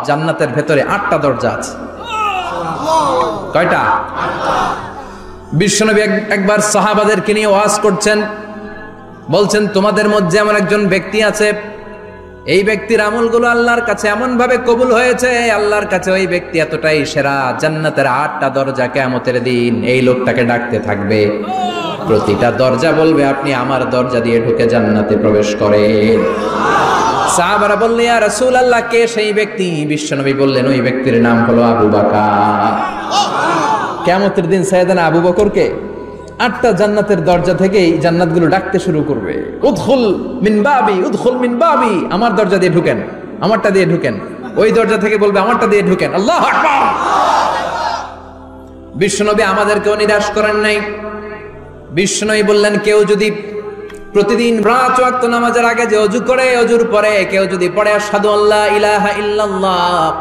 জান্নাতের ভেতরে 8টা দরজা আছে। কয়টা? বিশ্বনবী একবার সাহাবাদেরকে নিয়ে ওয়াজ করছেন, বলছেন তোমাদের মধ্যে এমন একজন ব্যক্তি আছে, এই ব্যক্তির আমলগুলো আল্লাহর কাছে এমন ভাবে কবুল হয়েছে, আল্লাহর কাছে ওই ব্যক্তি এতটাই সেরা, জান্নাতের 8টা দরজা কিয়ামতের দিন এই লোকটাকে ডাকতে থাকবে। প্রতিটা দরজা বলবে আপনি আমার দরজা দিয়ে ঢুকে জান্নাতে প্রবেশ করেন। সাহাবারা বললেন ইয়া রাসূলুল্লাহ, কে সেই ব্যক্তি? বিশ্বনবী বললেন ওই ব্যক্তির নাম হলো আবু বকর। কিয়ামতের দিন সাইয়েদনা আবু বকরকে 8টা জান্নাতের দরজা থেকেই জান্নাতগুলো ডাকতে শুরু করবে, উদখুল মিন বাবি, উদখুল মিন বাবি, আমার দরজা দিয়ে ঢুকেন, আমারটা দিয়ে ঢুকেন। ওই দরজা থেকে বলবে আমারটা দিয়ে ঢুকেন। আল্লাহু আকবার। বিশ্বনবী আমাদেরকেও নিরাশ করেন নাই। বিশ্বনবী বললেন কেউ যদি প্রতিদিন 5 ওয়াক্ত নামাজের আগে যে ওযু করে, ওযুর পরে কেউ যদি পড়ে আশহাদু আল্লা ইলাহা ইল্লাল্লাহ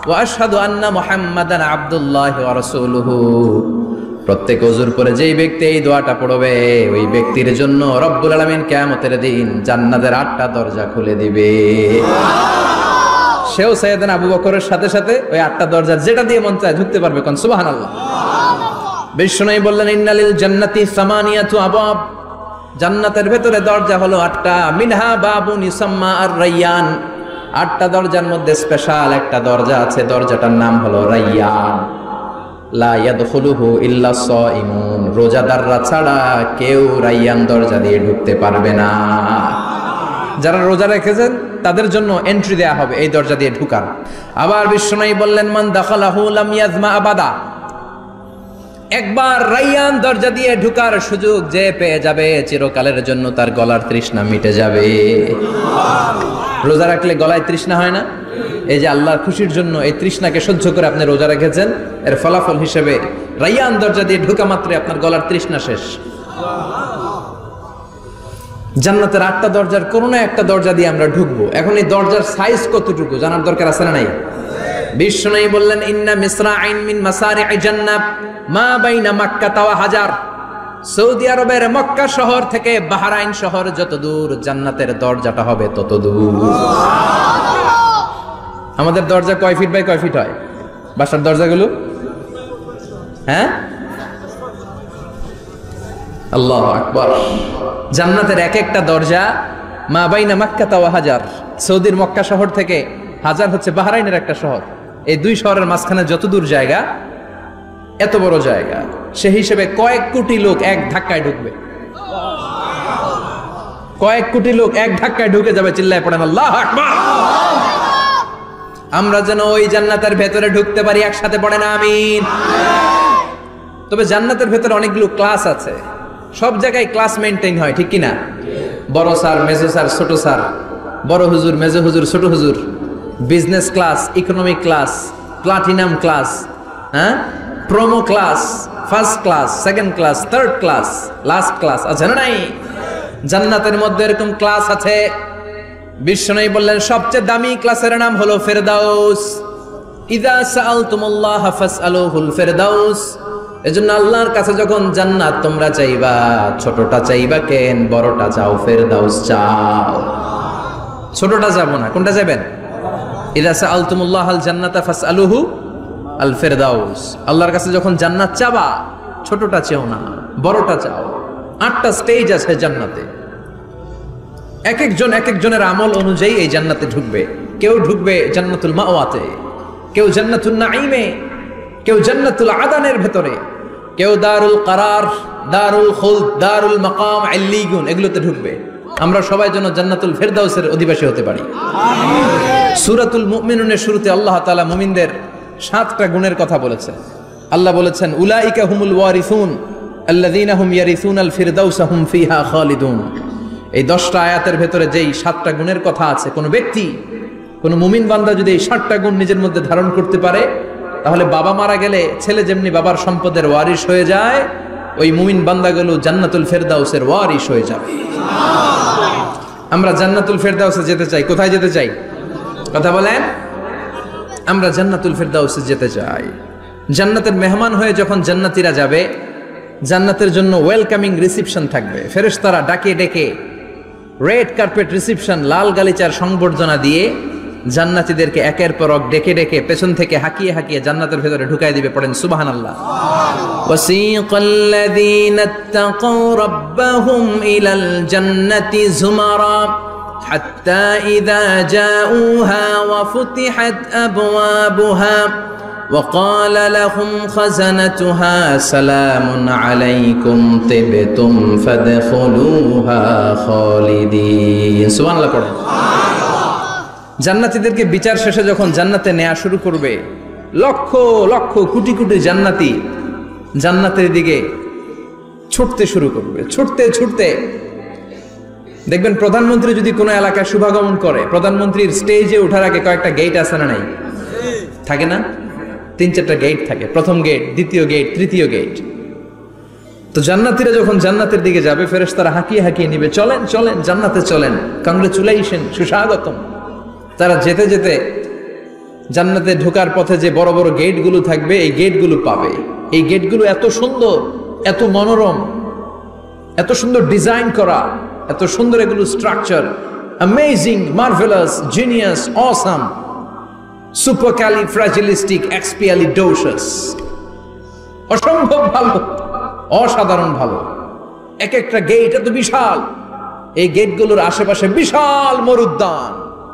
ওয়া আশহাদু আন্না মুহাম্মাদান আবদুল্লাহি ওয়া রাসূলুহু, প্রত্যেক ওযুর পরে যেই ব্যক্তি এই দোয়াটা পড়বে ওই ব্যক্তির জন্য রব্বুল আলামিন কিয়ামতের দিন জান্নাতের 8টা দরজা খুলে দিবে। সেও সাইয়েদনা আবু বকরের সাথে সাথে ওই 8টা দরজার যেটা দিয়ে মন চায় ঢুকতে পারবে। কোন সুবহানাল্লাহ। বিশ্বনবী বললেন ইন্নালিল জান্নাতি সামানিয়াতু আবাব, জান্নাতের ভেতরে দরজা হলো 8টা। মিনহা বাবুন ইউসাম্মা আর-রায়্যান, 8টা দরজার মধ্যে স্পেশাল একটা দরজা আছে, দরজাটার নাম হলো রায়্যান। লা ইয়াদখুলুহু ইল্লা সাইমুন, রোজাদাররা ছাড়া কেউ রায়্যান দরজা দিয়ে ঢুকতে পারবে না। যারা রোজা রেখেছেন তাদের জন্য এন্ট্রি দেয়া হবে এই দরজা দিয়ে ঢুকার। আবার বিশ্বনবী বললেন মান দাখালাহু লাম ইয়াজমা আবাদা, একবার রায়্যান দরজা দিয়ে ঢুকার সুযোগ যে পেয়ে যাবে চিরকালের জন্য তার গলার তৃষ্ণা মিটে যাবে। রোজা রাখলে গলায় তৃষ্ণা হয় না? এই যে আল্লাহর খুশির জন্য এই তৃষ্ণাকে সহ্য করে আপনি রোজা রেখেছেন, এর ফলাফল হিসেবে রায়্যান দরজা দিয়ে ঢুকা মাত্রই আপনার গলার তৃষ্ণা শেষ। জান্নাতের 8টা দরজার কোন না একটা দরজা দিয়ে আমরা ঢুকবো। এখন এই দরজার সাইজ কতটুকু জানার দরকার আছে না নাই? বিশ্বনবী বললেন ইন্না মিসরাইন মিন মাসারি'i জান্নাহ মা বাইনা মাক্কা ওয়া হাজার, সৌদি আরবের মক্কা শহর থেকে বাহরাইন শহর যত দূর, জান্নাতের দরজাটা হবে তত দূর। আমাদের দরজা কয় ফিট বাই কয় ফিট হয় বাসার দরজাগুলো? হ্যাঁ, আল্লাহু আকবার। জান্নাতের এক একটা দরজা মা বাইনা মাক্কা ওয়া হাজার, সৌদির মক্কা শহর থেকে হাজার হচ্ছে বাহরাইনের একটা শহর, এই দুই শহরের মাঝখানে যত দূর জায়গা এত বড় জায়গা, সে হিসেবে কয়েক কোটি লোক এক ধাক্কায় ঢুকবে। কয়েক কোটি লোক এক ধাক্কায় ঢুকে যাবে। চিল্লায় পড়েন আল্লাহু আকবার। আমরা যেন ওই জান্নাতের ভেতরে ঢুকতে পারি, একসাথে পড়েন আমিন। তবে জান্নাতের ভেতরে অনেকগুলো ক্লাস আছে, সব জায়গায় ক্লাস মেইনটেইন হয়, ঠিক কিনা? বড় স্যার, মেজো স্যার, ছোট স্যার, বড় হুজুর, মেজো হুজুর, ছোট হুজুর, business class, economic class, platinum class, হ্যাঁ, promo class, first class, second class, third class, last class আছে না নাই? জান্নাতের মধ্যে এরকম ক্লাস আছে। বিশ্বনবী বললেন সবচেয়ে দামি ক্লাসের নাম হলো ফেরদাউস। ইযা সাআলতুমুল্লাহ ফাসআলুহুল ফেরদাউস, এজন্য আল্লাহর কাছে যখন জান্নাত তোমরা চাইবা, ছোটটা চাইবা কেন, বড়টা চাও, ফেরদাউস চাও। ছোটটা যাবো না, কোনটা যাবেন? ইযা সাআলতুমুল্লাহ আল জান্নাতা ফাসআলুহু আল ফেরদাউস, আল্লাহর কাছে যখন জান্নাত চাবা ছোটটা চেও না, বড়টা চাও। 8টা স্টেজ আছে জান্নাতে, এক একজন এক একজনের আমল অনুযায়ী এই জান্নাতে ঢুকবে। কেউ ঢুকবে জান্নাতুল মাওয়াতে, কেউ জান্নাতুল নাঈমে, কেউ জান্নাতুল আদানের ভেতরে, কেউ দারুল কারার, দারুল খুলদ, দারুল মাকাম, আল্লিগুন, এগুলোতে ঢুকবে। আমরা সবাই যেন জান্নাতুল ফেরদাউসের অধিবাসী হতে পারি। সূরাতুল মুমিনুনের শুরুতে আল্লাহ তাআলা মুমিনদের 7টা গুণের কথা বলেছেন। আল্লাহ বলেছেন উলাইকা হুমুল ওয়ারিসুন আল্লাযীনা হুম ইয়ারিসুনাল ফিরদাউসা হুম ফিহা খালিদুন। এই 10টা আয়াতের ভেতরে যেই 7টা গুণের কথা আছে, কোন ব্যক্তি, কোন মুমিন বান্দা যদি এই 7টা গুণ নিজের মধ্যে ধারণ করতে পারে, তাহলে বাবা মারা গেলে ছেলে যেমনি বাবার সম্পদের ওয়ারিশ হয়ে যায়, ওই মুমিন বান্দাগুলো জান্নাতুল ফেরদাউসের ওয়ারিশ হয়ে যাবে। আমরা জান্নাতুল ফেরদাউসে যেতে চাই। কোথায় যেতে চাই? কথা বলেন। আমরা জান্নাতুল ফেরদাউসে যেতে চাই। জান্নাতের মেহমান হয়ে যখন জান্নাতীরা যাবে, জান্নাতের জন্য ওয়েলকামিং রিসিপশন থাকবে। ফেরেশতারা ডাকে ডেকে রেড কার্পেট রিসিপশন, লাল গালিচার সংবর্ধনা দিয়ে জান্নাতীদেরকে একের পর এক ডেকে ডেকে পেছন থেকে হাঁকিয়ে হাঁকিয়ে জান্নাতের ভেতরে ঢুকাই দিবে। পড়েন সুবহানাল্লাহ। ওয়াসিকাল্লাযীনা ইত্তাকাউ রাব্বাহুম ইলাল জান্নাতি যুমারা হাত্তা ইযা জাউহা ওয়া ফুতিহাত আবওয়াবুহা وقال لهم خزنتها سلام عليكم طبتم فادخلوها خالدين সুবহান আল্লাহ পড়েন। জান্নাতীদেরকে বিচার শেষে যখন জান্নাতে নেওয়া শুরু করবে, লক্ষ লক্ষ কোটি কোটি জান্নাতি জান্নাতের দিকে ছুটতে শুরু করবে। ছুটতে ছুটতে দেখবেন প্রধানমন্ত্রী যদি কোনো এলাকায় শুভাগমন করে, প্রধানমন্ত্রীর স্টেজে ওঠার আগে কয়েকটা গেট আছে না নাই? থাকে না? 3-4টা গেট থাকে। প্রথম গেট, দ্বিতীয় গেট, তৃতীয় গেট। তো জান্নাতীরা যখন জান্নাতের দিকে যাবে, ফেরেশতারা হাঁকিয়ে হাঁকিয়ে নিবে, চলেন চলেন জান্নাতে চলেন, কংগ্রেচুলেশন, সুস্বাগতম। তারা যেতে যেতে জান্নাতে ঢোকার পথে যে বড় বড় গেটগুলো থাকবে, এই গেটগুলো পাবে। এই গেটগুলো এত সুন্দর, এত মনোরম, এত সুন্দর ডিজাইন করা, এত সুন্দর এগুলো structure, amazing, marvellous, genius, awesome, supercalifragilisticexpialidocious, অসম্ভব ভালো, অসাধারণ ভালো। এক একটা গেট এত বিশাল। এই গেটগুলোর আশেপাশে বিশাল মরুদ্যান,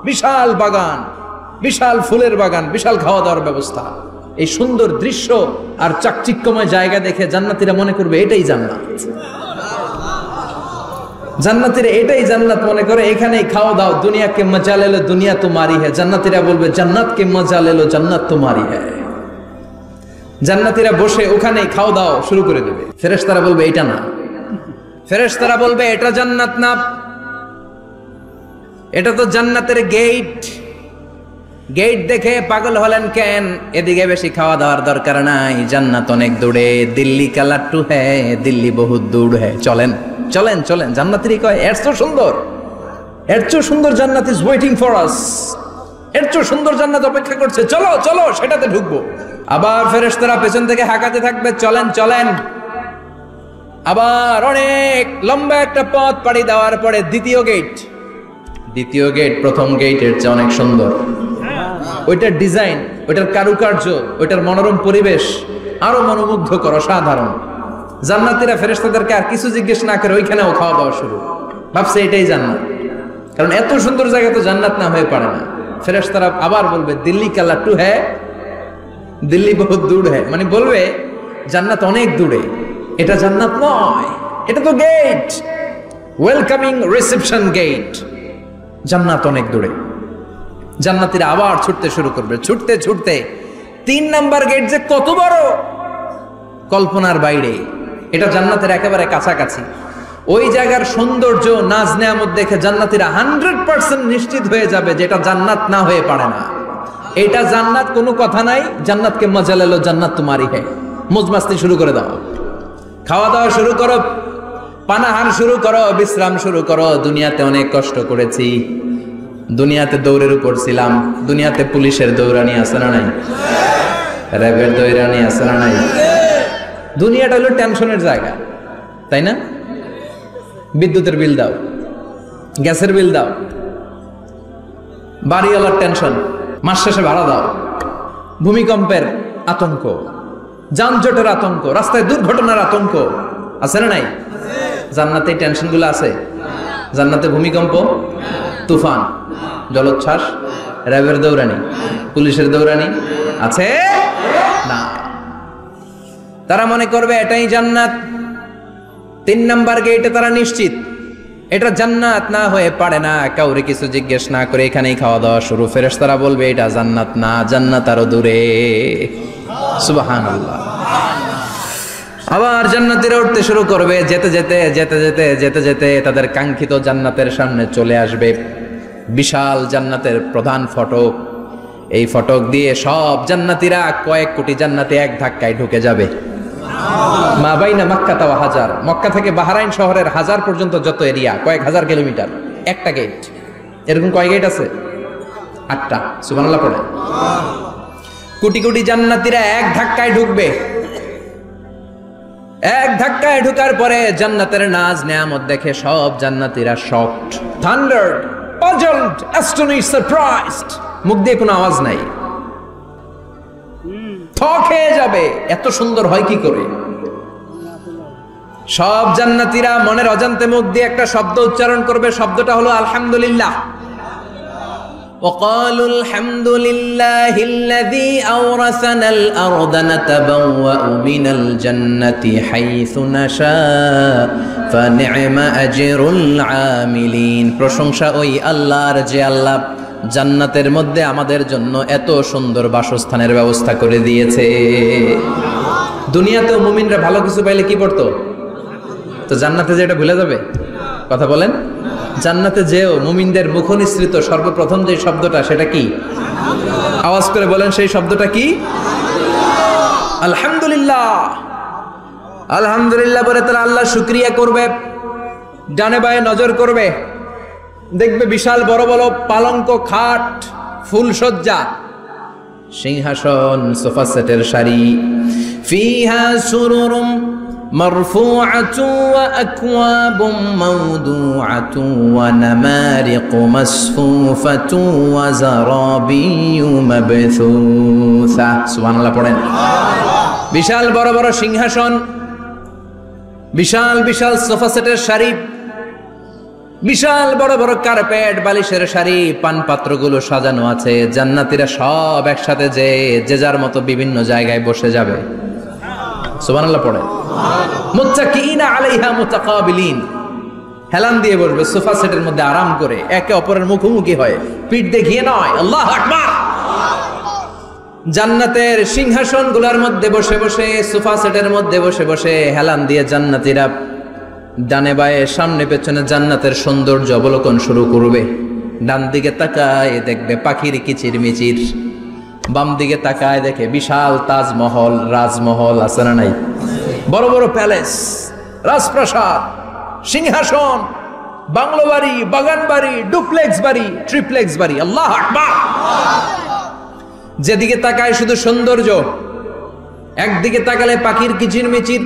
বিশাল বাগান, বিশাল ফুলের বাগান, বিশাল খাওয়া দাওয়ার ব্যবস্থা। এই সুন্দর দৃশ্য আর চাকচিক্যময় জায়গা দেখে জান্নাতীরা মনে করবে এটাই জান্নাত। জান্নাতীরা এটাই জান্নাত মনে করে, এখানেই খাওয়া দাও। দুনিয়া কে মজা লে লো, দুনিয়া তোমারি হ্যায়। জান্নাতীরা বলবে জান্নাত কে মজা লে লো, জান্নাত তোমারি হ্যায়। জান্নাতীরা বসে ওখানেই খাওয়া দাও শুরু করে দেবে। ফেরেশতারা বলবে এটা না, ফেরেশতারা বলবে এটা জান্নাত না, এটা তো জান্নাতের গেট। গেট দেখে পাগল হলেন কেন? এদিকে বেশি খাওয়া দাওয়ার দরকার নাই, জান্নাত অনেক দূরে। দিল্লি কা লাট্টু হ্যায়, দিল্লি বহুত দূর হ্যায়। চলেন চলেন চলেন। জান্নাতেরই কয় এর চেয়ে সুন্দর, এর চেয়ে সুন্দর জান্নাত ইজ ওয়েটিং ফর আস, এর চেয়ে সুন্দর জান্নাত অপেক্ষা করছে, চলো চলো সেটাতে ঢুকবো। আবার ফেরেশতারা পেছন থেকে হাঁকাতে থাকবে, চলেন চলেন। আবার অনেক লম্বা একটা পথ পাড়ি দেওয়ার পরে দ্বিতীয় গেট। দ্বিতীয় গেট প্রথম গেটের চেয়ে অনেক সুন্দর। ওইটার ডিজাইন, ওইটার কারুকার্য, ওইটার মনোরম পরিবেশ আরো মনোমুগ্ধকর, অসাধারণ। জান্নাতীরা ফেরেশতাদেরকে আর কিছু জিজ্ঞেস না করে ওইখানেও খাওয়া দাওয়া শুরু। ভাবছে এটাই জান্নাত, কারণ এত সুন্দর জায়গা তো জান্নাত না হয়ে পারে না। ফেরেশতারা আবার বলবে দিল্লি কা লাট্টু হ্যায়, দিল্লি বহুত দূর হ্যায়। মানে বলবে জান্নাত অনেক দূরে, এটা জান্নাত নয়, এটা তো গেট, ওয়েলকামিং রিসেপশন গেট। জান্নাত অনেক দূরে। জান্নাতীরা আবার ছুটতে শুরু করবে। ছুটতে ছুটতে 3 নাম্বার গেট যে কত বড়, কল্পনার বাইরে। এটা জান্নাতের একেবারে কাছাকাছি। ওই জায়গার সৌন্দর্য, নাজ নেয়ামত দেখে জান্নাতীরা 100% নিশ্চিত হয়ে যাবে যে এটা জান্নাত না হয়ে পারে না। এটা জান্নাত, কোনো কথা নাই। জান্নাতকে মজা লেলো, জান্নাত তোমারই হ্যায়। মজমাস্তি শুরু করে দাও, খাওয়া দাওয়া শুরু করো, পানাহার শুরু করো, বিশ্রাম শুরু করো। দুনিয়াতে অনেক কষ্ট করেছি, দুনিয়াতে দৌড়ের উপর ছিলাম, দুনিয়াতে পুলিশের দৌড়ানি আছে না নাই, র্যাবের দৌড়ানি আছে না নাই। দুনিয়াটা হলো টেনশনের জায়গা, তাই না? বিদ্যুতের বিল দাও, গ্যাসের বিল দাও, বাড়িওয়ালার টেনশন, মাস শেষে ভাড়া দাও, ভূমিকম্পের আতঙ্ক, যানজটের আতঙ্ক, রাস্তায় দুর্ঘটনার আতঙ্ক আছে না নাই? জান্নাতে টেনশনগুলো আছে? জান্নাতে ভূমিকম্প, তুফান, জলোচ্ছ্বাস, র্যাবের দৌড়ানি, পুলিশের দৌড়ানি আছে না। তারা মনে করবে এটাই জান্নাত। 3 নাম্বার গেটে তারা নিশ্চিত এটা জান্নাত না হয়ে পারে না। কাউরে কিছু জিজ্ঞেস না করে এখানেই খাওয়া দাওয়া শুরু। ফেরেশতারা বলবে এটা জান্নাত না, জান্নাত আরো দূরে। সুবহানাল্লাহ। আবার জান্নাতীরা উঠতে শুরু করবে। যেতে যেতে যেতে যেতে যেতে যেতে তাদের কাঙ্ক্ষিত জান্নাতের সামনে চলে আসবে। বিশাল জান্নাতের প্রধান ফটক। এই ফটক দিয়ে সব জান্নাতীরা, কয়েক কোটি জান্নাতি এক ধাক্কায় ঢুকে যাবে। মা বাইনা মক্কা ওয়া হাজার, মক্কা থেকে বাহরাইন শহরের হাজার পর্যন্ত যত এরিয়া, কয়েক হাজার কিলোমিটার, একটা গেট। এরকম কয় গেট আছে? 8টা। সুবহানাল্লাহ পড়ে। কোটি কোটি জান্নাতীরা এক ধাক্কায় ঢুকবে। এক ধাক্কায় ঢুকার পরে জান্নাতের নাজ নেয়ামত দেখে সব জান্নাতীরা শকড, থান্ডার্ড, পাজলড, অ্যাস্টনিশড, সারপ্রাইজড। মুখ দিয়ে কোনো আওয়াজ নাই, থ খেয়ে যাবে। এত সুন্দর হয় কি করে? সব জান্নাতীরা মনের অজান্তে মুখ দিয়ে একটা শব্দ উচ্চারণ করবে, শব্দটা হলো আলহামদুলিল্লাহ। وقالوا الحمد لله الذي أورثنا الأرض نتبوأ من الجنة حيث نشاء فنعم أجر العاملين। প্রশংসা ওই আল্লাহর যে আল্লাহ জান্নাতের মধ্যে আমাদের জন্য এত সুন্দর বাসস্থানের ব্যবস্থা করে দিয়েছে। দুনিয়াতেও মুমিনরা ভালো কিছু পাইলে কি করতো? তো জান্নাতে যে এটা ভুলে যাবে? কথা বলেন। জান্নাতে যেও মুমিনদের মুখনিসৃত সর্বপ্রথম যে শব্দটা, সেটা কি? আওয়াজ করে বলেন, সেই শব্দটা কি? আলহামদুলিল্লাহ। আলহামদুলিল্লাহ বলে তারা আল্লাহ শুকরিয়া করবে, ডানে বায়ে নজর করবে, দেখবে বিশাল বড় বড় পালঙ্ক, খাট, ফুলসজ্জা, সিংহাসন, সোফা সেটের সারি, ফিহা সুরুরুম মারফুআতু ওয়া আকওয়াবুম মাওদুআতু ওয়া নামারিকু মাসফুফাতু ওয়া যারাবিয়্যু মাবথুসা। সুবহানাল্লাহ পড়েন। বিশাল বড় বড় সিংহাসন, বিশাল বিশাল সোফা সেটের সারি, বিশাল বড় বড় কার্পেট, বালিশের সারি, পানপাত্রগুলো সাজানো আছে। জান্নাতীরা সব একসাথে যে যার মতো বিভিন্ন জায়গায় বসে যাবে। সুবহানাল্লাহ পড়ে। মুত্তাকিইনা আলাইহা মুতাকাবিলিন, হেলান দিয়ে বসবে সোফা সেটের মধ্যে আরাম করে, একে অপরের মুখোমুখি হয়ে, পিঠ দেখিয়ে নয়। আল্লাহু আকবার। জান্নাতের সিংহাসনগুলোর মধ্যে বসে বসে, সোফা সেটের মধ্যে বসে বসে হেলান দিয়ে জান্নাতীরা ডানে বায়ে সামনে পেছনে জান্নাতের সৌন্দর্য অবলোকন শুরু করবে। ডান দিকে তাকায় দেখবে পাখির কিচির মিচির, বাম দিকে তাকায় দেখে বিশাল তাজমহল, রাজমহল আছে না নাই? বড় বড় প্যালেস, রাজপ্রাসাদ, সিংহাসন, বাংলো বাড়ি, বাগান বাড়ি, ডুপ্লেক্স বাড়ি, ট্রিপ্লেক্স বাড়ি। আল্লাহু আকবার। যেদিকে তাকায় শুধু সৌন্দর্য। একদিকে তাকালে পাখির কিচির মিচির,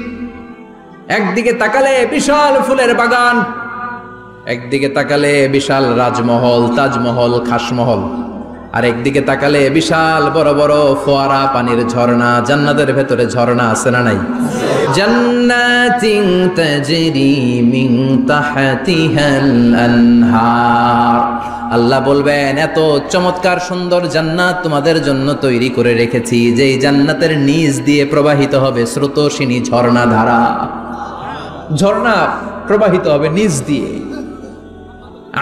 একদিকে তাকালে বিশাল ফুলের বাগান, একদিকে তাকালে বিশাল রাজমহল, তাজমহল, খাসমহল, আর একদিকে তাকালে বিশাল বড় বড় ফোয়ারা, পানির ঝর্ণা। জান্নাতের ভেতরে ঝর্ণা আছে না নাই? জান্নাতিন তাজরি মিন তাহতিহাল আনহার। আল্লাহ বলবেন, এত চমৎকার সুন্দর জান্নাত তোমাদের জন্য তৈরি করে রেখেছি, যেই জান্নাতের নিচ দিয়ে প্রবাহিত হবে স্রোতস্বিনী ঝর্ণা ধারা। ঝর্ণা প্রবাহিত হবে নিচ দিয়ে।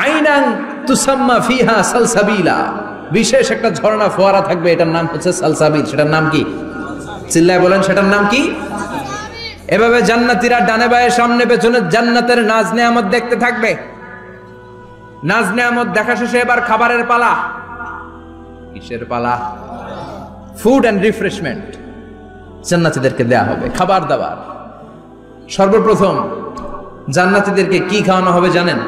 আইনান তুসাম্মা ফিহা সালসাবিলা, বিশেষ একটা ঝর্ণা ফোয়ারা থাকবে, এটার নাম হচ্ছে সালসাবিল। সেটার নাম কি? চিল্লায় বলেন, সেটার নাম কি? এভাবে জান্নাতীরা ডানে বায়ে সামনে পেছনে জান্নাতের নাজ নেয়ামত দেখতে থাকবে। নাজ নেয়ামত দেখা শেষে এবার খাবারের পালা। কিসের পালা? ফুড এন্ড রিফ্রেশমেন্ট জান্নাতীদেরকে দেয়া হবে, খাবার দাবার। সর্বপ্রথম জান্নাতীদেরকে কি খাওয়ানো হবে জানেন?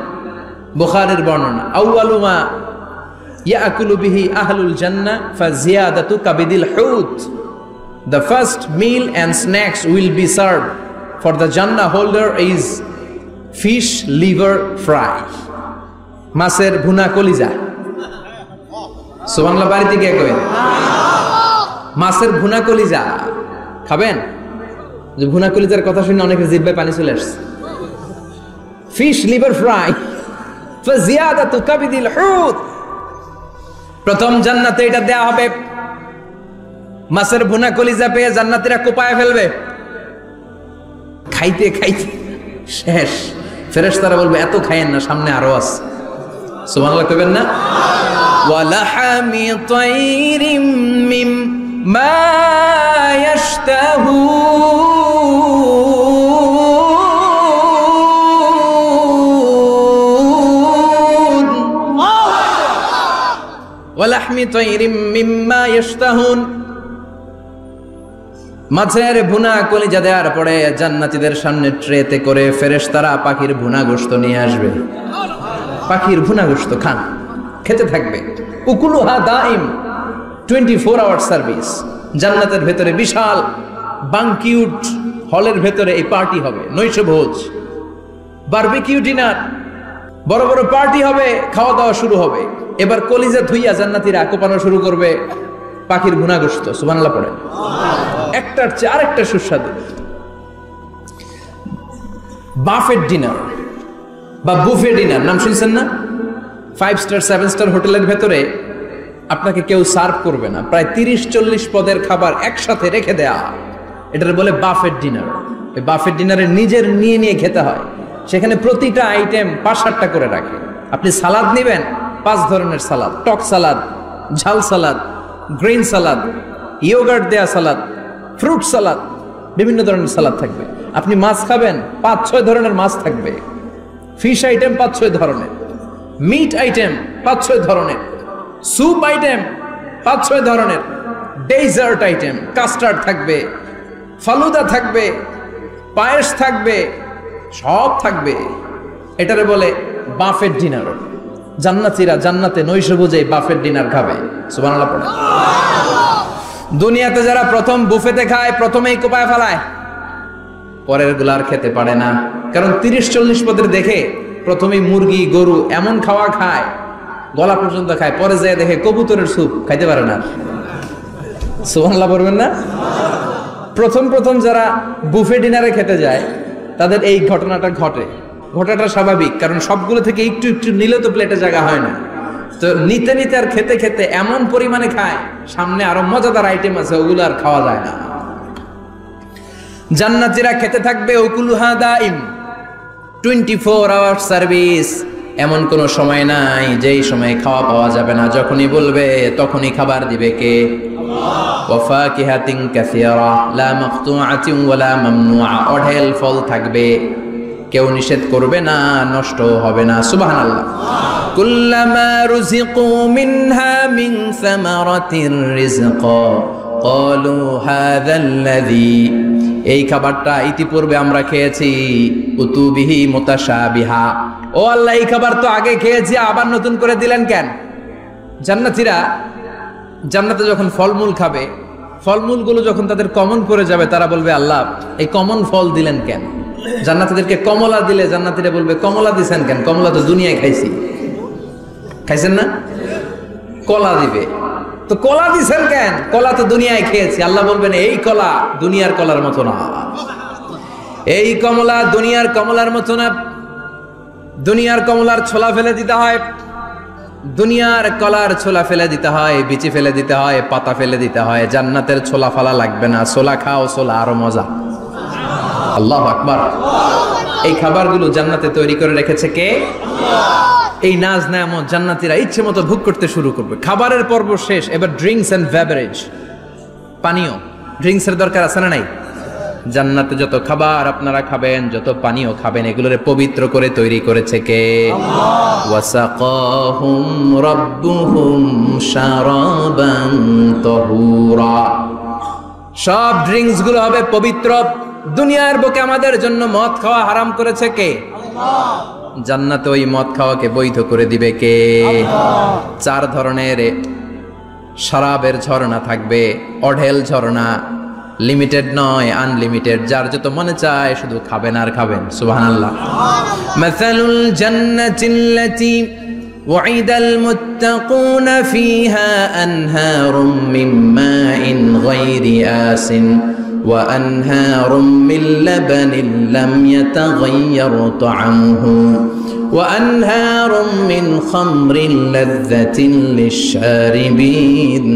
বুখারীর বর্ণনা, আউয়ালু মা ইয়াকুলু বিহি আহলুল জান্নাহ ফাজিয়াদাতু কাবিদিল হুত। The first meal and snacks will be served for the Jannah holder is fish liver fry, মাছের ভুনা কলিজা। সুবহানাল্লাহ। বাড়িতে কে কই মাছের ভুনা কলিজা খাবেন? যে ভুনা কলিজার কথা শুনে অনেকের জিহ্বায় পানি চলে আসছে। ফিশ লিভার ফ্রাই ফাজিয়াদাতু কাবিদিল হুত। প্রথম জান্নাতে এটা দেয়া হবে। মাছের ভুনা কলিজা পেয়ে জান্নাতীরা কোপায় ফেলবে, খাইতে খাইতে শেষ। ফেরেশতারা বলবে, এত খায়েন না, সামনে আরো আছে। সুবহানাল্লাহ কইবেন না? ওয়ালাহামি তাইরিম মিম্মা ইয়াশতাহুন, ওয়ালাহমি তাইরিম মিম্মা ইয়াশতাহুন। মাছের ভুনা কলিজা দেওয়ার পরে জান্নাতীদের সামনে ট্রেতে করে ফেরেশতারা পাখির ভুনা গোশত নিয়ে আসবে। পাখির ভুনা গোশত খান, খেতে থাকবে। উকুলুহা দাইম, 24 আওয়ার সার্ভিস। জান্নাতের ভেতরে বিশাল বানকিউট হলের ভেতরে এই পার্টি হবে, নৈশ ভোজ, বারবিকিউ ডিনার, বড় বড় পার্টি হবে, খাওয়া দাওয়া শুরু হবে। এবার কলিজা ধুইয়া জান্নাতীরা কোপানো শুরু করবে পাখির ভুনা গোশত, সুবহানাল্লাহ পড়ে। একটার চেয়ে আরেকটা সুস্বাদু। বাফেট ডিনার বা বুফে ডিনার নাম শুনছেন না? 5 স্টার 7 স্টার হোটেলের ভেতরে আপনাকে কেউ সার্ভ করবে না, প্রায় 30-40 পদের খাবার একসাথে রেখে দেয়া, এটার বলে বাফেট ডিনার। এই বাফেট ডিনারে নিজের নিয়ে খেতে হয়। সেখানে প্রতিটা আইটেম 5-7টা করে রাখে। আপনি সালাদ নেবেন, 5 ধরনের সালাদ, টক সালাদ, ঝাল সালাদ, গ্রিন সালাদ, ইয়োগার্ট দেয়া সালাদ, ফ্রুট সালাদ, বিভিন্ন ধরনের সালাদ থাকবে। আপনি মাছ খাবেন, 5-6 ধরনের মাছ থাকবে। ফিশ আইটেম 5-6 ধরনের, মিট আইটেম 5-6 ধরনের, স্যুপ আইটেম 5-6 ধরনের, ডেজার্ট আইটেম, কাস্টার্ড থাকবে, ফালুদা থাকবে, পায়েস থাকবে, সব থাকবে। এটারে বলে বাফেট ডিনার। জান্নাতীরা জান্নাতে নৈশভোজে বাফেট ডিনার খাবে, সুবহানাল্লাহ পড়ে। দুনিয়াতে যারা প্রথম বুফেতে খায় প্রথমেই কোপায় ফেলায়, পরের গুলার খেতে পারে না। কারণ 30-40 পদের দেখে প্রথমেই মুরগি গরু এমন খাওয়া খায়, গলা পর্যন্ত খায়, পরে যায় দেখে কবুতরের স্যুপ খাইতে পারে না। সুবহানাল্লাহ পড়বেন না? প্রথম যারা বুফে ডিনারে খেতে যায় তাদের এই ঘটনাটা ঘটে। ঘটাটা স্বাভাবিক, কারণ সবগুলো থেকে একটু একটু নিলে তো প্লেটে জায়গা হয় না। তো নিতে নিতে আর খেতে খেতে এমন পরিমাণে খায়, সামনে আরো মজাদার আইটেম আছে, ওগুলো আর খাওয়া যায় না। জান্নাতীরা খেতে থাকবে উকুলুহা দাইম, 24 আওয়ার সার্ভিস। এমন কোন সময় নাই যেই সময় খাওয়া পাওয়া যাবে না। যখনই বলবে তখনই খাবার দিবে কে? আল্লাহ। ওয়া ফাকিহাতিন কাসীরা লা মাকতুআতিন ওয়ালা মামনুআ, অঢেল ফল থাকবে, কেউ নিষেধ করবে না, নষ্ট হবে না, সুবহানাল্লাহ। কুল্লামা রুজিকু মিনহা মিন সামারাতির রিজকা ক্বালু হাযাল্লাযী, এই খাবারটা ইতিপূর্বে আমরা খেয়েছি, উতুবিহি মুতাশাবিহা, ও আল্লাহ এই খাবার তো আগে খেয়েছি, আবার নতুন করে দিলেন কেন? জান্নাতীরা জান্নাতে যখন ফলমূল খাবে, ফলমূলগুলো যখন তাদের কমন পড়ে যাবে, তারা বলবে আল্লাহ এই কমন ফল দিলেন কেন? জান্নাতীদেরকে কমলা দিলে জান্নাতীরা বলবে কমলা দিছেন কেন? কমলা তো দুনিয়ায় খাইছি। খাইছেন না? কলা দিবে, তো কলা দিছেন কেন? কলা তো দুনিয়ায় খেয়েছি। আল্লাহ বলবেন এই কলা দুনিয়ার কলার মতো না, এই কমলা দুনিয়ার কমলার মতো না। দুনিয়ার কমলার ছোলা ফেলে দিতে হয়, দুনিয়ার কলার ছোলা ফেলে দিতে হয়, বিচি ফেলে দিতে হয়, পাতা ফেলে দিতে হয়। জান্নাতের ছোলা ফালা লাগবে না, ছোলা খাও, ছোলা আরো মজা। আল্লাহু আকবার। এই খাবারগুলো জান্নাতে তৈরি করে রেখেছে কে? এই নাজ নেয়ামত জান্নাতীরা ইচ্ছে মতো ভোগ করতে শুরু করবে। খাবারের পর্ব শেষ, এবার ড্রিঙ্কস এন্ড বেভারেজ, পানীয়। ড্রিঙ্কসের দরকার আছে না নাই? জান্নাতে যত খাবার আপনারা খাবেন, যত পানীয় খাবেন, এগুলোরে পবিত্র করে তৈরি করেছে কে? আল্লাহ। ওয়াসাকাহুম রাব্বুহুম শারাবান তাহুরা, সব ড্রিঙ্কস গুলো হবে পবিত্র। দুনিয়ার বুকে আমাদের জন্য মদ খাওয়া হারাম করেছে কে? আল্লাহ। জান্নাতে ওই মদ খাওয়াকে বৈধ করে দিবে কে? আল্লাহ। 4 ধরনের শরাবের ঝর্ণা থাকবে, অঢেল ঝর্ণা, লিমিটেড নয়, আনলিমিটেড। যার যত মনে চায় শুধু খাবেন আর খাবেন, সুবহানাল্লাহ। মাসালুল জান্নাতিল্লাতী ওয়াইদাল মুত্তাকুনা ফীহা আনহারুম মিন মাইন গায়রি আসিন ওয়া আনহারুম মিন লাবানিন লাম ইয়াতাগায়্যার তা'আমুহু ওয়া আনহারুম মিন খামরিন লাযযাতিন লিশ-শারিবিন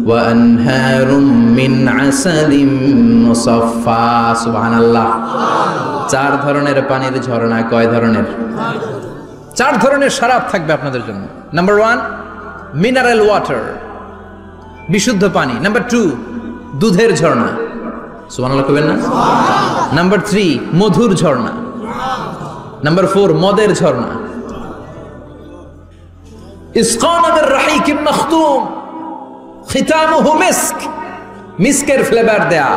ওয়া আনহারুম মিন আসালিম মুসাফফা, সুবহানাল্লাহ। 4 ধরনের পানির ঝর্ণা। কয় ধরনের? 4 ধরনের শরাব থাকবে আপনাদের জন্য। নাম্বার 1 মিনারেল ওয়াটার, বিশুদ্ধ পানি। নাম্বার 2 দুধের ঝর্ণা, সুবহানাল্লাহ কইবেন না? নাম্বার 3 মধুর ঝর্ণা। নাম্বার 4 মদের ঝর্ণা। ইসকানা বির রাহিকিম মাখতুম খিতামুহু মিস্ক, মিস্কের ফ্লেভার দেয়া,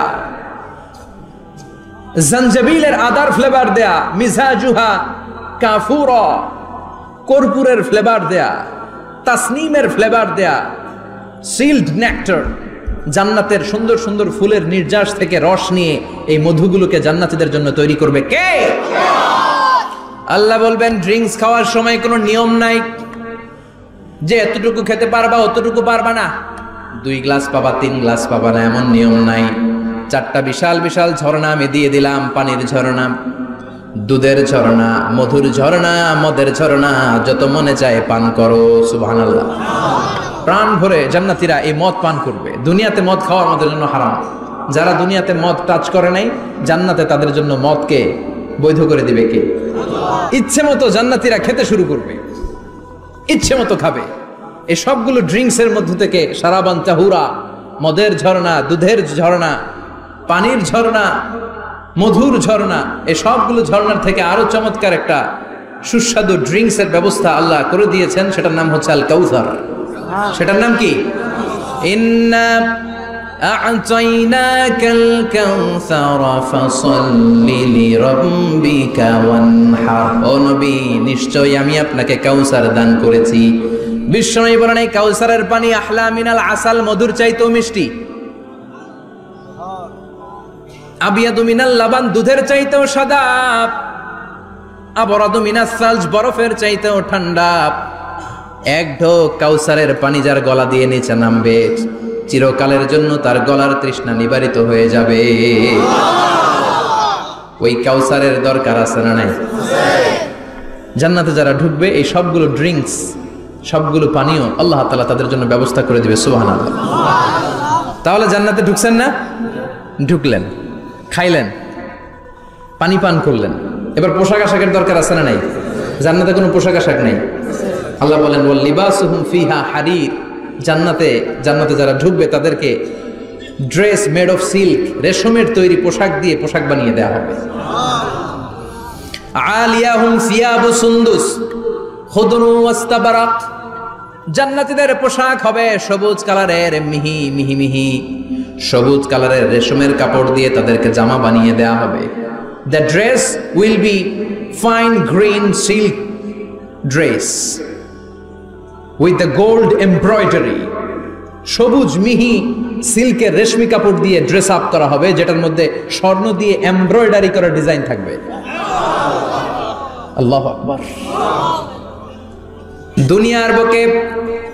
জঞ্জাবিলের আদার ফ্লেভার দেয়া, মিজাজুহা কাফুরা, কর্পূরের ফ্লেভার দেয়া, তাসনিমের ফ্লেভার দেয়া, সিল্ড নেক্টার, জান্নাতের সুন্দর সুন্দর ফুলের নির্যাস থেকে রস নিয়ে এই মধুগুলোকে জান্নাতীদের জন্য তৈরি করবে কে? আল্লাহ বলবেন ড্রিঙ্কস খাওয়ার সময় কোনো নিয়ম নাই, যে এতটুকু খেতে পারবা অতটুকু পারবা না, 2 গ্লাস পাবা 3 গ্লাস পাবা না এমন নিয়ম নাই। 4টা বিশাল বিশাল ঝর্ণা আমি দিয়ে দিলাম, পানির ঝর্ণা, দুধের ঝর্ণা, মধুর ঝর্ণা, মদের ঝর্ণা, যত মনে চায় পান করো। সুবহানাল্লাহ। প্রাণ ভরে জান্নাতীরা এই মদ পান করবে। দুনিয়াতে মদ খাওয়া আমাদের জন্য হারাম। যারা দুনিয়াতে মদ টাচ করে নাই, জান্নাতে তাদের জন্য মদকে বৈধ করে দিবে কে? ইচ্ছে মতো জান্নাতীরা খেতে শুরু করবে, ইচ্ছে মতো খাবে। এই সবগুলো ড্রিঙ্কসের মধ্য থেকে সারাবান তাহুরা, মদের ঝর্ণা, দুধের ঝর্ণা, পানির ঝর্ণা, মধুর ঝর্ণা, এই সবগুলো ঝর্ণার থেকে আরো চমৎকার একটা সুস্বাদু ড্রিঙ্কসের ব্যবস্থা আল্লাহ করে দিয়েছেন। সেটার নাম হচ্ছে আল কাউসার। সেটার নাম কি? ইন্না আ'তাইনাকাল কাউসার ফাসাল্লি লিরাব্বিকা ওয়ানহার। ও নবী, নিশ্চয়ই আমি আপনাকে কাউসার দান করেছি। বিশ্বনবী বলেন এই কাউসারের পানি আহলা মিনাল আসাল, মধুর চাইতেও মিষ্টি। আবিয়াদু মিনাল লাবান, দুধের চাইতেও সাদা। আবরাদু মিনাস সালজ, বরফের চাইতেও ঠান্ডা। এক ঢোক কাউসারের পানি যার গলা দিয়ে নিচে নামবে, চিরকালের জন্য তার গলার তৃষ্ণা নিবারিত হয়ে যাবে। ওই কাউসারের দরকার আছে না নাই? জান্নাতে যারা ঢুকবে এই সবগুলো ড্রিঙ্কস, সবগুলো পানীয় আল্লাহ তাআলা তাদের জন্য ব্যবস্থা করে দিবে। সুবহানাল্লাহ। তাহলে জান্নাতে ঢুকছেন না? ঢুকলেন, খাইলেন, পানি পান করলেন, এবার পোশাক আশাকের দরকার আছে না নাই? জান্নাতে কোনো পোশাক আশাক নেই। আল্লাহ বলেন ওয়াল লিবাসুহুম ফিহা হারির। জান্নাতে যারা ঢুকবে তাদেরকে ড্রেস মেড অফ সিল্ক, রেশমের তৈরি পোশাক দিয়ে পোশাক বানিয়ে দেওয়া হবে। আলিয়াহুম সিয়াবু সুন্দুস খুদরু ওয়াস্তাবারাক। জান্নাতীদের পোশাক হবে সবুজ কালারের, মিহি মিহি মিহি সবুজ কালারের রেশমের কাপড় দিয়ে তাদেরকে জামা বানিয়ে দেওয়া হবে। The dress will be fine green silk dress with the gold embroidery. সবুজ মিহি সিল্কের রেশমি কাপড় দিয়ে ড্রেস আপ করা হবে, যেটার মধ্যে স্বর্ণ দিয়ে এমব্রয়ডারি করা ডিজাইন থাকবে। আল্লাহু আকবার। দুনিয়ার বুকে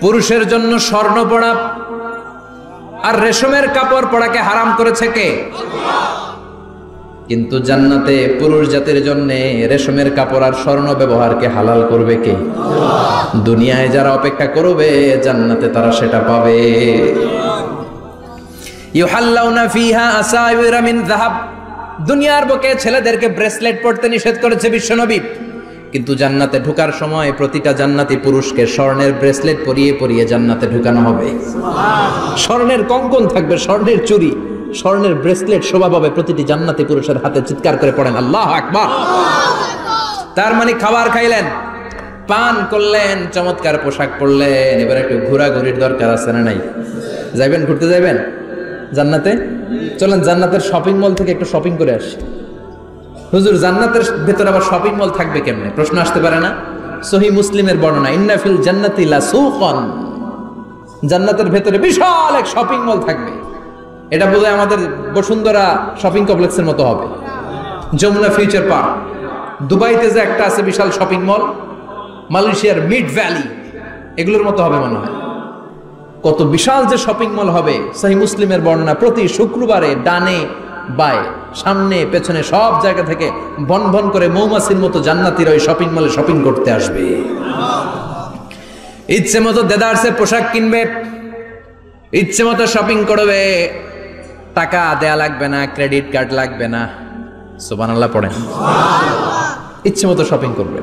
পুরুষের জন্য স্বর্ণ পরা আর রেশমের কাপড় পরাকে হারাম করেছে কে? কিন্তু জান্নাতে পুরুষ জাতির জন্য রেশমের কাপড় আর স্বর্ণ ব্যবহারকে হালাল করবে কে? দুনিয়ায় যারা অপেক্ষা করবে জান্নাতে তারা সেটা পাবে। ইউহাল্লাউনা ফিহা আসাইরা মিন যাহাব। দুনিয়ার বুকে ছেলেদেরকে ব্রেসলেট পরতে নিষেধ করেছে বিশ্বনবী, কিন্তু জান্নাতে ঢোকার সময় প্রতিটা জান্নাতি পুরুষকে স্বর্ণের ব্রেসলেট পরিয়ে পরিয়ে জান্নাতে ঢুকানো হবে। স্বর্ণের কঙ্কন থাকবে, স্বর্ণের চুড়ি, স্বর্ণের ব্রেসলেট শোভা পাবে প্রতিটি জান্নাতি পুরুষের হাতে। চিৎকার করে পড়েন আল্লাহু আকবার। তার মানে খাবার খাইলেন, পান করলেন, চমৎকার পোশাক পরলেন, এবার একটু ঘোরাঘুরির দরকার আছে না নাই? যাইবেন, ঘুরতে যাইবেন জান্নাতে? চলেন জান্নাতের শপিং মল থেকে একটু শপিং করে আসি। হুজুর জান্নাতের ভেতরে আবার শপিং মল থাকবে কেমনে? প্রশ্ন আসতে পারে না? সহিহ মুসলিমের বর্ণনা, ইন্না ফিল জান্নাতি লাসুকান। জান্নাতের ভেতরে বিশাল এক শপিং মল থাকবে। এটা বোধহয় আমাদের বসুন্ধরা শপিং কমপ্লেক্সের মতো হবে, যমুনা ফিউচার পার্ক। দুবাইতে যে একটা আছে বিশাল শপিং মল, মালয়েশিয়ার মিড ভ্যালি, এগুলোর মতো হবে মনে হয়। কত বিশাল যে শপিং মল হবে। সহিহ মুসলিমের বর্ণনা, প্রতি শুক্রবারে ডানে বায়ে সামনে পেছনে সব জায়গা থেকে ভন ভন করে মৌমাছির মতো জান্নাতীরা ওই শপিং মলে শপিং করতে আসবে। ইচ্ছে মতো দেদারসে পোশাক কিনবে, ইচ্ছে মতো শপিং করবে, টাকা দেয়া লাগবে না, ক্রেডিট কার্ড লাগবে না। সুবহানাল্লাহ পড়েন। ইচ্ছে মতো শপিং করবে।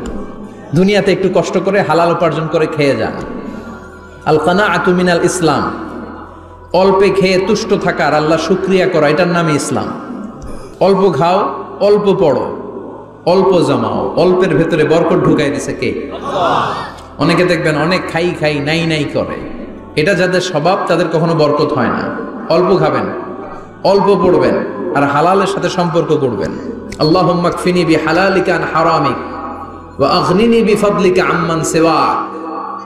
দুনিয়াতে একটু কষ্ট করে হালাল উপার্জন করে খেয়ে যান। আল কানাআতু মিনাল ইসলাম। অল্পে খেয়ে তুষ্ট থাকা আর আল্লাহ শুকরিয়া করা, এটার নামই ইসলাম। অল্প খাও, অল্প পড়ো, অল্প জমাও, অল্পের ভেতরে বরকত ঢুকাই দিছে কে? অনেকে দেখবেন অনেক খাই খাই নাই নাই করে, এটা যাদের স্বভাব তাদের কখনো বরকত হয় না। অল্প খাবেন, অল্প পড়বেন আর হালালের সাথে সম্পর্ক করবেন। আল্লাহুম্মা কফিনি বিহালালিকা আন হারামিক ওয়া আগনিনি বিফাদলিকা আম্মান সিওয়াক।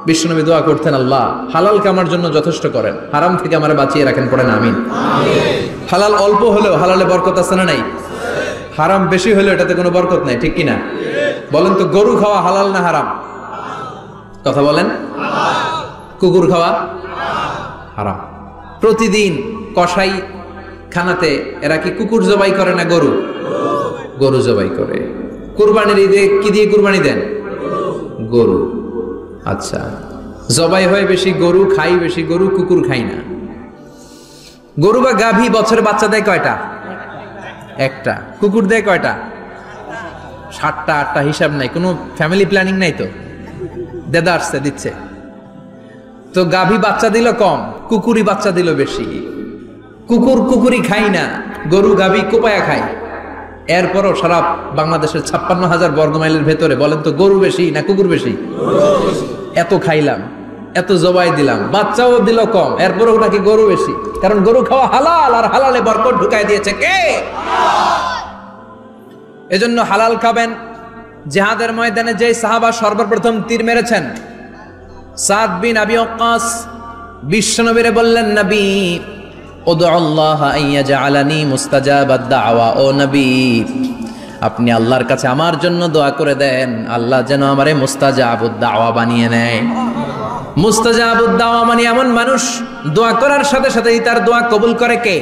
বিশ্বনবী দোয়া করতেন, আল্লাহ হালালকে আমার জন্য যথেষ্ট করেন, হারাম থেকে আমারে বাঁচিয়ে রাখেন। পড়েন আমিন। হালাল অল্প হলেও হালালে বরকত আছে না নাই? হারাম বেশি হলেও এটাতে কোনো বরকত নাই, ঠিক কিনা? বলেন তো, গরু খাওয়া হালাল না হারাম? কথা বলেন। কুকুর খাওয়া হারাম। প্রতিদিন কসাই খানাতে এরা কি কুকুর জবাই করে না গরু? গরু জবাই করে। কুরবানির ঈদে কি দিয়ে কুরবানি দেন? গরু। আচ্ছা, জবাই হয় বেশি গরু, খাই বেশি গরু, কুকুর খাই না। গরু বা গাভী বছরে বাচ্চা দেয় কয়টা? একটা। কুকুর দেয় কয়টা? 7টা 8টা, হিসাব নাই, কোনো ফ্যামিলি প্ল্যানিং নাই তো, দেদা আসছে দিচ্ছে। তো গাভী বাচ্চা দিল কম, কুকুরই বাচ্চা দিল বেশি। কুকুরি খাই না, গরু গাভী কোপায়া খাই। এরপরও সারা বাংলাদেশের 56,000 বর্গমাইলের ভেতরে বলেন তো গরু বেশি না কুকুর বেশি? এত খাইলাম, এত জবাই দিলাম, বাচ্চাও দিল কম, এরপরও নাকি গরু বেশি। কারণ গরু খাওয়া হালাল, আর হালালে বরকত ঢুকাই দিয়েছে কে? এজন্য হালাল খাবেন। জিহাদের ময়দানে যে সাহাবা সর্বপ্রথম তীর মেরেছেন, সাদ বিন আবি ওয়াক্কাস, বিশ্বনবীরে বললেন, নবী উদউ আল্লাহ আইয়াজআলানি মুস্তাজাবাদ দাওয়া, ও নবী আপনি আল্লাহর কাছে আমার জন্য দোয়া করে দেন, আল্লাহ যেন আমারে মুস্তাজাবুদ দাওয়া বানিয়ে নেয়। মুস্তাজাবুদ দাওয়া মানে এমন মানুষ দোয়া করার সাথে সাথেই তার দোয়া কবুল করে কে?